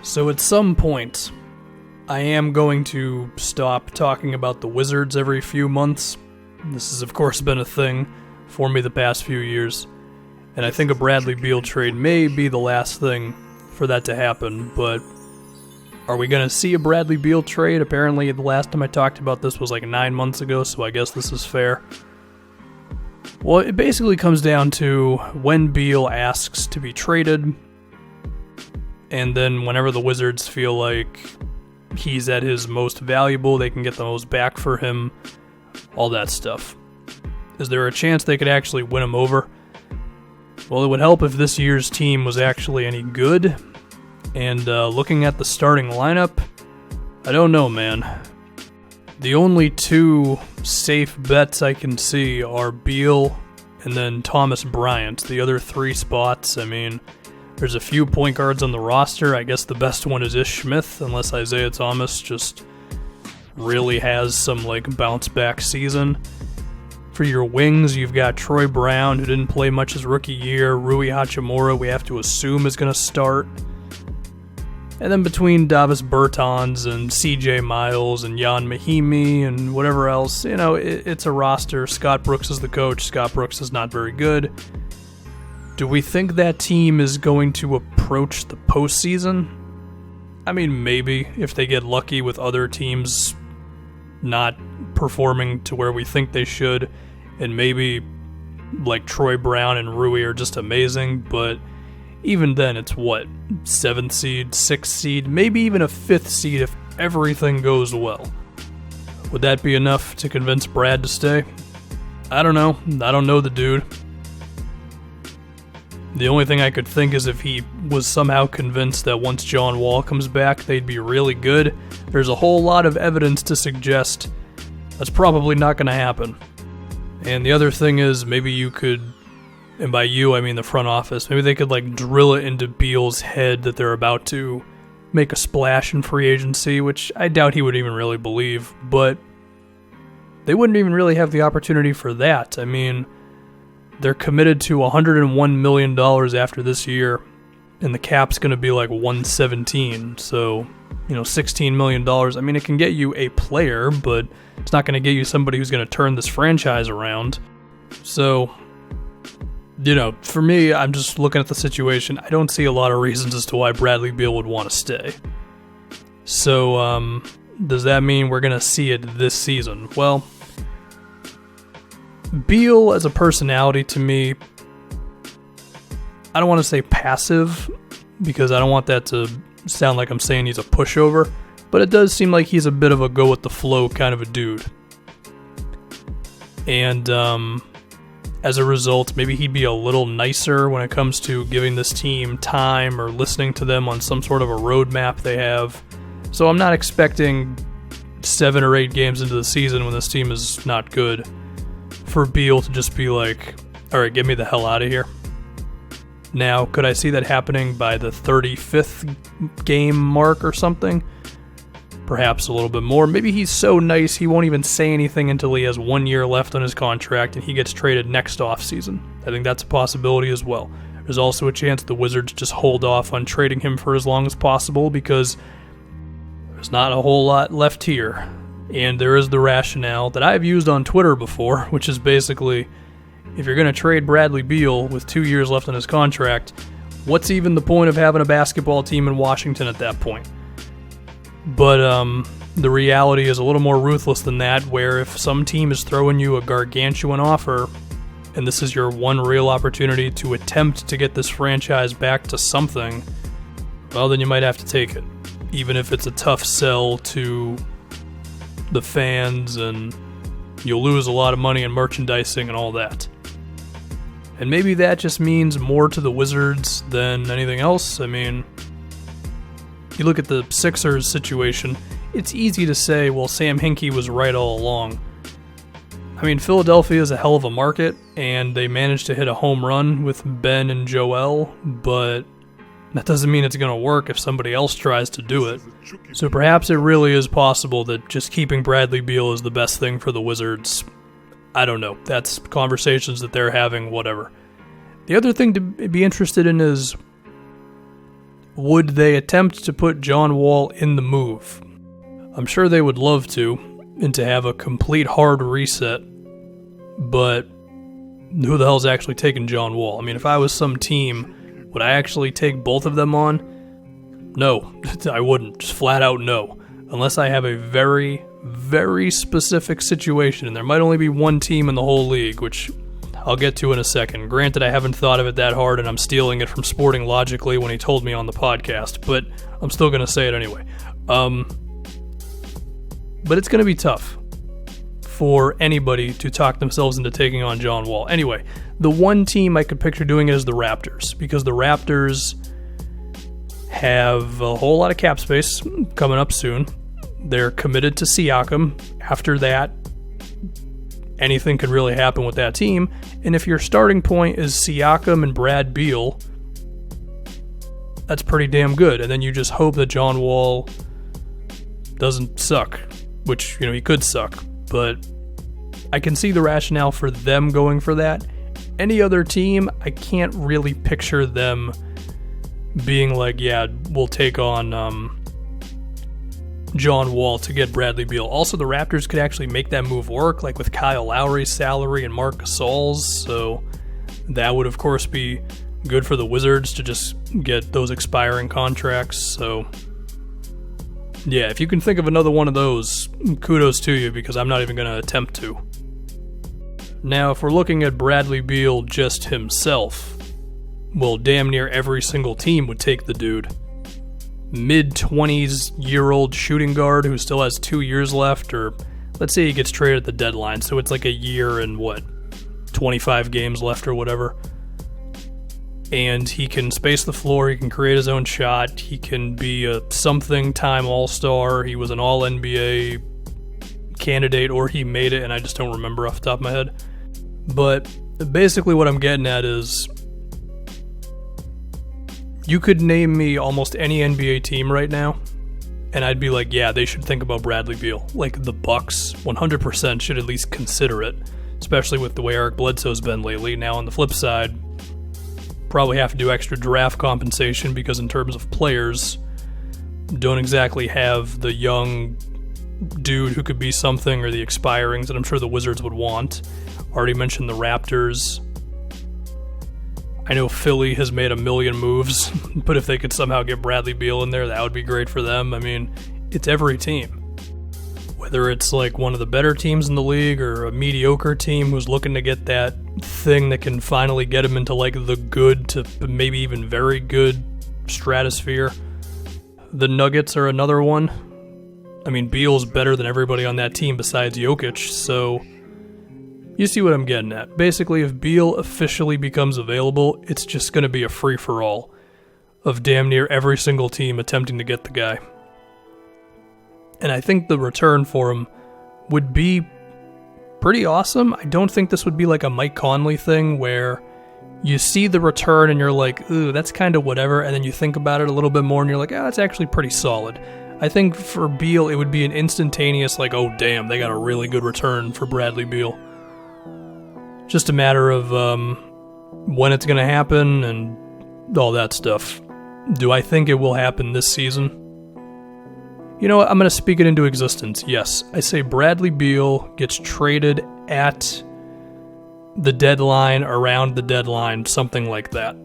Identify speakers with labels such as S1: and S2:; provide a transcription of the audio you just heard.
S1: So at some point, I am going to stop talking about the Wizards every few months. This has, of course, been a thing for me the past few years, and I think a Bradley Beal trade may be the last thing for that to happen, but are we going to see a Bradley Beal trade? Apparently, the last time I talked about this was like 9 months ago, so I guess this is fair. Well, it basically comes down to when Beal asks to be traded, and then whenever the Wizards feel like he's at his most valuable, they can get the most back for him, all that stuff. Is there a chance they could actually win him over? Well, it would help if this year's team was actually any good, and looking at the starting lineup, I don't know, man. The only two safe bets I can see are Beal and then Thomas Bryant. The other three spots, I mean, there's a few point guards on the roster. I guess the best one is Ish Smith, unless Isaiah Thomas just really has some bounce back season. For your wings, you've got Troy Brown, who didn't play much his rookie year. Rui Hachimura, we have to assume is going to start. And then between Davis Bertans and CJ Miles and Jan Mahimi and whatever else, it's a roster. Scott Brooks is the coach. Scott Brooks is not very good. Do we think that team is going to approach the postseason? I mean, maybe, if they get lucky with other teams not performing to where we think they should, and maybe Troy Brown and Rui are just amazing, but even then it's 7th seed, 6th seed, maybe even a 5th seed if everything goes well. Would that be enough to convince Brad to stay? I don't know. I don't know the dude. The only thing I could think is if he was somehow convinced that once John Wall comes back, they'd be really good. There's a whole lot of evidence to suggest that's probably not going to happen. And the other thing is, maybe you could, and by you I mean the front office, maybe they could drill it into Beal's head that they're about to make a splash in free agency, which I doubt he would even really believe, but they wouldn't even really have the opportunity for that. I mean, they're committed to $101 million after this year, and the cap's going to be $117. So, $16 million. I mean, it can get you a player, but it's not going to get you somebody who's going to turn this franchise around. So, for me, I'm just looking at the situation. I don't see a lot of reasons as to why Bradley Beal would want to stay. So, does that mean we're going to see it this season? Well, Beal as a personality to me, I don't want to say passive, because I don't want that to sound like I'm saying he's a pushover, but it does seem like he's a bit of a go-with-the-flow kind of a dude. And as a result, maybe he'd be a little nicer when it comes to giving this team time or listening to them on some sort of a roadmap they have. So I'm not expecting 7 or 8 games into the season when this team is not good for Beal to just be like, all right, get me the hell out of here. Now, could I see that happening by the 35th game mark or something? Perhaps a little bit more. Maybe he's so nice he won't even say anything until he has 1 year left on his contract and he gets traded next offseason. I think that's a possibility as well. There's also a chance the Wizards just hold off on trading him for as long as possible because there's not a whole lot left here. And there is the rationale that I've used on Twitter before, which is basically, if you're going to trade Bradley Beal with 2 years left on his contract, what's even the point of having a basketball team in Washington at that point? But the reality is a little more ruthless than that, where if some team is throwing you a gargantuan offer, and this is your one real opportunity to attempt to get this franchise back to something, well, then you might have to take it, even if it's a tough sell to the fans, and you'll lose a lot of money in merchandising and all that. And maybe that just means more to the Wizards than anything else. I mean, you look at the Sixers situation, it's easy to say, well, Sam Hinkie was right all along. I mean, Philadelphia is a hell of a market, and they managed to hit a home run with Ben and Joel, but that doesn't mean it's going to work if somebody else tries to do it. So perhaps it really is possible that just keeping Bradley Beal is the best thing for the Wizards. I don't know. That's conversations that they're having, whatever. The other thing to be interested in is, would they attempt to put John Wall in the move? I'm sure they would love to, and to have a complete hard reset, but who the hell's actually taking John Wall? I mean, if I was some team, would I actually take both of them on? No, I wouldn't. Just flat out no. Unless I have a very, very specific situation, and there might only be one team in the whole league, which I'll get to in a second. Granted, I haven't thought of it that hard, and I'm stealing it from Sporting Logically when he told me on the podcast, but I'm still going to say it anyway. But it's going to be tough for anybody to talk themselves into taking on John Wall. Anyway, the one team I could picture doing it is the Raptors, because the Raptors have a whole lot of cap space coming up soon. They're committed to Siakam. After that, anything could really happen with that team. And if your starting point is Siakam and Brad Beal, that's pretty damn good. And then you just hope that John Wall doesn't suck, which, he could suck. But I can see the rationale for them going for that. Any other team, I can't really picture them being like, yeah, we'll take on John Wall to get Bradley Beal. Also, the Raptors could actually make that move work, like with Kyle Lowry's salary and Marc Gasol's, so that would, of course, be good for the Wizards to just get those expiring contracts. So, yeah, if you can think of another one of those, kudos to you, because I'm not even going to attempt to. Now, if we're looking at Bradley Beal just himself, well, damn near every single team would take the dude. Mid-20s-year-old shooting guard who still has 2 years left, or let's say he gets traded at the deadline, so it's like a year and 25 games left or whatever. And he can space the floor, he can create his own shot, he can be a something-time all-star, he was an all-NBA candidate, or he made it, and I just don't remember off the top of my head. But basically what I'm getting at is, you could name me almost any NBA team right now, and I'd be like, yeah, they should think about Bradley Beal. Like, the Bucks 100% should at least consider it, especially with the way Eric Bledsoe's been lately. Now, on the flip side, probably have to do extra draft compensation because in terms of players, don't exactly have the young dude who could be something or the expirings that I'm sure the Wizards would want. Already mentioned the Raptors. I know Philly has made a million moves, but if they could somehow get Bradley Beal in there, that would be great for them. I mean, it's every team. Whether it's like one of the better teams in the league or a mediocre team who's looking to get that thing that can finally get them into like the good to maybe even very good stratosphere. The Nuggets are another one. I mean, Beal's better than everybody on that team besides Jokic, so you see what I'm getting at. Basically, if Beal officially becomes available, it's just going to be a free-for-all of damn near every single team attempting to get the guy. And I think the return for him would be pretty awesome. I don't think this would be like a Mike Conley thing where you see the return and you're like, ooh, that's kind of whatever, and then you think about it a little bit more and you're like, that's actually pretty solid. I think for Beal, it would be an instantaneous like, oh damn, they got a really good return for Bradley Beal. Just a matter of when it's going to happen and all that stuff. Do I think it will happen this season? You know what? I'm going to speak it into existence. Yes, I say Bradley Beal gets traded at the deadline, around the deadline, something like that.